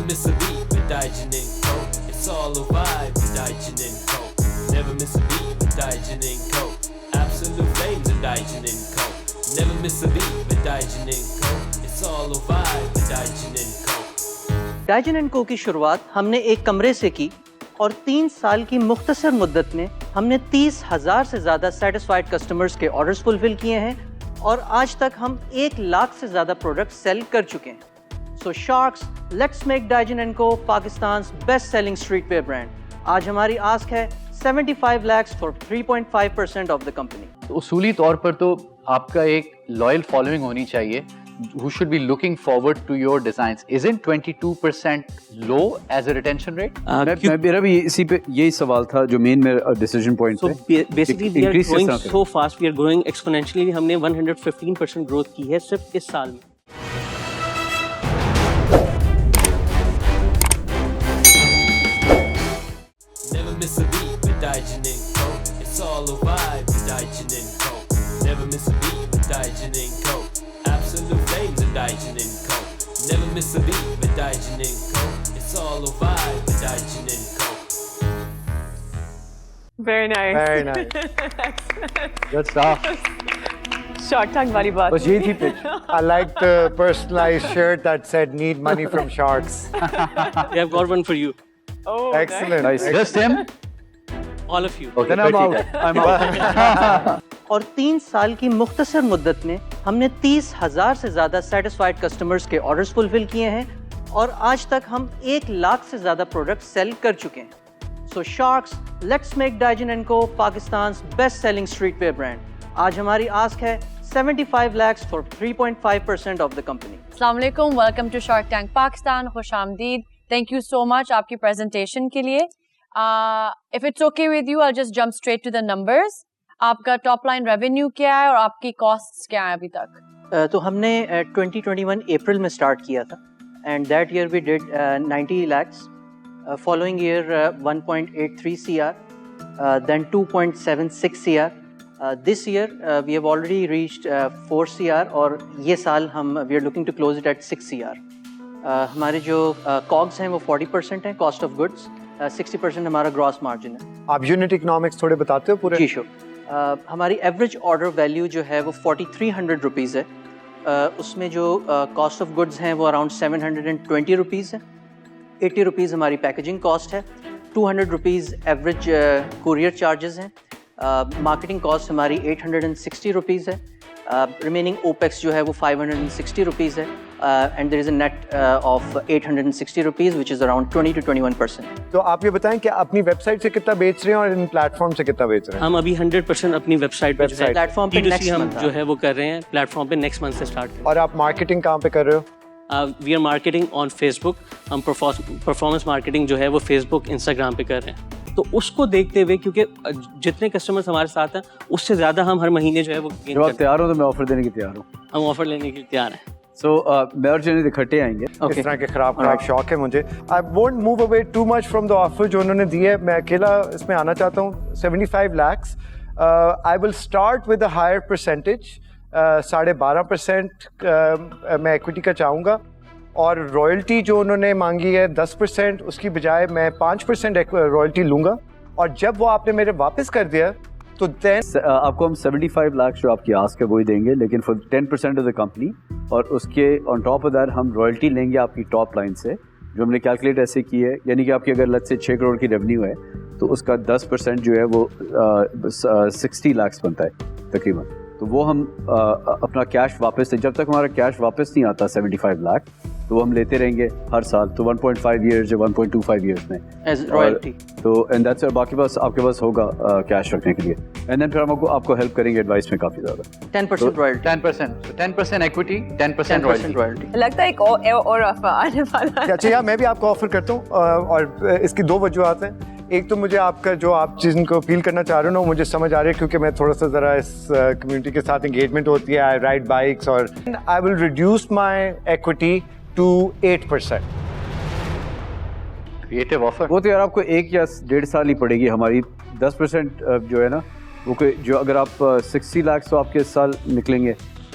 miss a beat with Daijin & Co. It's all a vibe with Daijin & Co. Never miss a beat with Daijin & Co. Absolute flames with Daijin & Co. Never miss a beat with Daijin & Co. It's all a vibe with Daijin & Co. Daijin & Co کی شروعات ہم نے ایک کمرے سے کی اور 3 سال کی مختصر مدت میں ہم نے 30,000 سے زیادہ سیٹسفائیڈ کسٹمرز کے آرڈرز فلفل کیے ہیں اور آج تک ہم 1 لاکھ سے زیادہ پروڈکٹ سیل کر چکے ہیں. So sharks let's make Daijin & Co Pakistan's best selling street wear brand. آج ہماری آسک ہے 75 lakhs for 3.5% of the company. اصولی طور پر تو آپ کا ایک لائل فالوئنگ ہونی چاہیے who should be looking forward to your designs. Isn't 22% low as a retention rate? میرا بھی اسی پہ یہی سوال تھا جو مین میرا decision point So basically we are growing so fast, we are growing exponentially. ہم نے 115% growth کی ہے صرف اس سال میں. Never miss a beat with Daijin & Co. It's all a vibe with Daijin & Co. Never miss a beat with Daijin & Co. Absolute flames with Daijin & Co. Never miss a beat with Daijin & Co. It's all a vibe with Daijin & Co. Very nice. Very nice. Good stuff. Shark Tank والی بات. بس یہی تھی pitch. I liked the personalized shirt that said "Need money from sharks." We have got one for you. Oh, Excellent. Nice. Just him? All of you. Okay, Then I'm out. I'm out. اور 3 سال کی مختصر مدت میں ہم نے 30,000 سے زیادہ سیٹسفائیڈ کسٹمرز کے آرڈرز فلفل کیے ہیں اور آج تک ہم 1 لاکھ سے زیادہ پروڈکٹ سیل کر چکے ہیں. So sharks let's make Daijin & Co Pakistan's best selling street wear brand. آج ہماری آسک ہے 75 lakhs for 3.5% of the company. السلام علیکم, welcome to shark tank Pakistan. خوش آمدید. تھینک یو سو مچ آپ کی پریزنٹیشن کے لیے. If it's okay with you I just jump straight to the numbers. آپ کا ٹاپ لائن ریونیو کیا ہے اور آپ کی کاسٹس کیا ہیں ابھی تک؟ تو ہم نے 2021 اپریل میں اسٹارٹ کیا تھا and that year we did 90 lakhs. Following year 1.83 CR, then 2.76 CR. This year we have already reached 4 CR اور یہ سال ہم we are looking to close it at 6 CR. ہمارے جو COGS ہیں وہ 40% ہیں, کاسٹ آف گڈس 60% ہمارا گراس مارجن ہے. آپ یونٹ اکنامکس تھوڑے بتاتے ہو پورے؟ جی شور. ہماری ایوریج آرڈر ویلیو جو ہے وہ 4,300 روپیز ہے. اس میں جو کاسٹ آف گڈز ہیں وہ اراؤنڈ 720 روپیز ہے. 80 روپیز ہماری پیکیجنگ کاسٹ ہے. 200 روپیز ایوریج کوریئر چارجز ہیں. مارکیٹنگ کاسٹ ہماری 860 روپیز ہے. ریمیننگ اوپیکس جو ہے وہ 560 روپیز ہے. And there is a net of 860 rupees which is around 20 to 21%. تو آپ یہ بتائیں کہ اپنی ویب سائٹ سے کتنا بیچ رہے ہیں اور ان پلیٹ فارم سے کتنا بیچ رہے ہیں؟ ہم ابھی 100% اپنی ویب سائٹ پہ پلیٹ فارم پہ نیکسٹ ہم منتھ جو ہے وہ کر رہے ہیں. پلیٹ فارم پہ نیکسٹ منتھ سے اسٹارٹ کریں. اور آپ مارکیٹنگ کہاں پہ کر رہے ہو؟ We are marketing on Facebook. ہم پرفارمنس مارکیٹنگ جو ہے وہ فیس بک انسٹاگرام پہ کر رہے ہیں. تو اس کو دیکھتے ہوئے کیونکہ جتنے کسٹمرز ہمارے ساتھ ہیں اس سے زیادہ ہم ہر مہینے جو ہے وہ جب آپ تیار ہو تو میں آفر دینے کی تیار ہوں. ہم آفر لینے کے لیے تیار ہیں. سو میں اور جنید اکٹھے آئیں گے. اس طرح کے خراب شوق ہے مجھے. I won't move away too much from the offer جو انہوں نے دی ہے. میں اکیلا اس میں آنا چاہتا ہوں. 75 lakhs. I will start with a higher percentage. 12.5% میں ایکویٹی کا چاہوں گا اور رائلٹی جو انہوں نے مانگی ہے 10%, اس کی بجائے میں 5% رائلٹی لوں گا. اور جب وہ آپ نے میرے واپس کر دیا تو دین آپ کو ہم 75 lakhs جو آپ کی آسک ہے وہی دیں گے, لیکن فور 10% آف دا کمپنی. اور اس کے آن ٹاپ آف دیٹ ہم رائلٹی لیں گے آپ کی ٹاپ لائن سے, جو ہم نے کیلکولیٹ ایسے کی ہے. یعنی کہ آپ کی اگر لت سے 6 کروڑ کی ریونیو ہے تو اس کا 10% جو ہے وہ 60 lakhs بنتا ہے تقریباً. تو وہ ہم اپنا کیش واپس دیں. جب تک ہمارا کیش واپس نہیں آتا 75 lakh تو ہم لیتے رہیں گے ہر سال. تو 1.5 years یا 1.25 years میں ایز رائلٹی. تو اینڈ دیٹس باقی بس آپ کے پاس ہوگا کیش رکھنے کے لیے. اینڈ دین پھر ہم آپ کو ہیلپ کریں گے ایڈوائس میں کافی زیادہ. 10% رائلٹی. 10% equity, 10% royalty. لگتا ہے ایک اور آفر آنے والا ہے. اچھا, میں بھی آپ کو آفر کرتا ہوں اور اس کی 2 وجوہات ہیں. ایک تو مجھے آپ کا جو آپ جن کو اپیل کرنا چاہ رہے ہو نا مجھے سمجھ آ رہی ہے کیونکہ میں تھوڑا سا ذرا اس کمیونٹی کے ساتھ انگیجمنٹ ہوتی ہے. آئی رائڈ بائکس اور I will reduce my equity to 8%. Creative offer. وہ تو یار آپ کو 1 یا 1.5 سال ہی پڑے گی. ہماری 10% جو ہے نا وہ جو اگر آپ 60 lakhs تو آپ کے اس سال نکلیں گے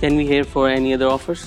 Can we hear for any other offers?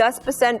10%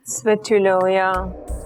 It's a bit too low, yeah.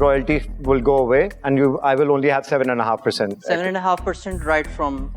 royalty will go away and I will only have 7.5%. 7.5% right from.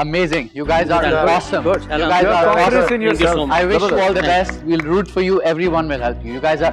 Amazing. You guys are awesome. Good. You guys are Confidence in awesome. yourself. I wish you all the best. We'll root for you. Everyone will help you. You guys are.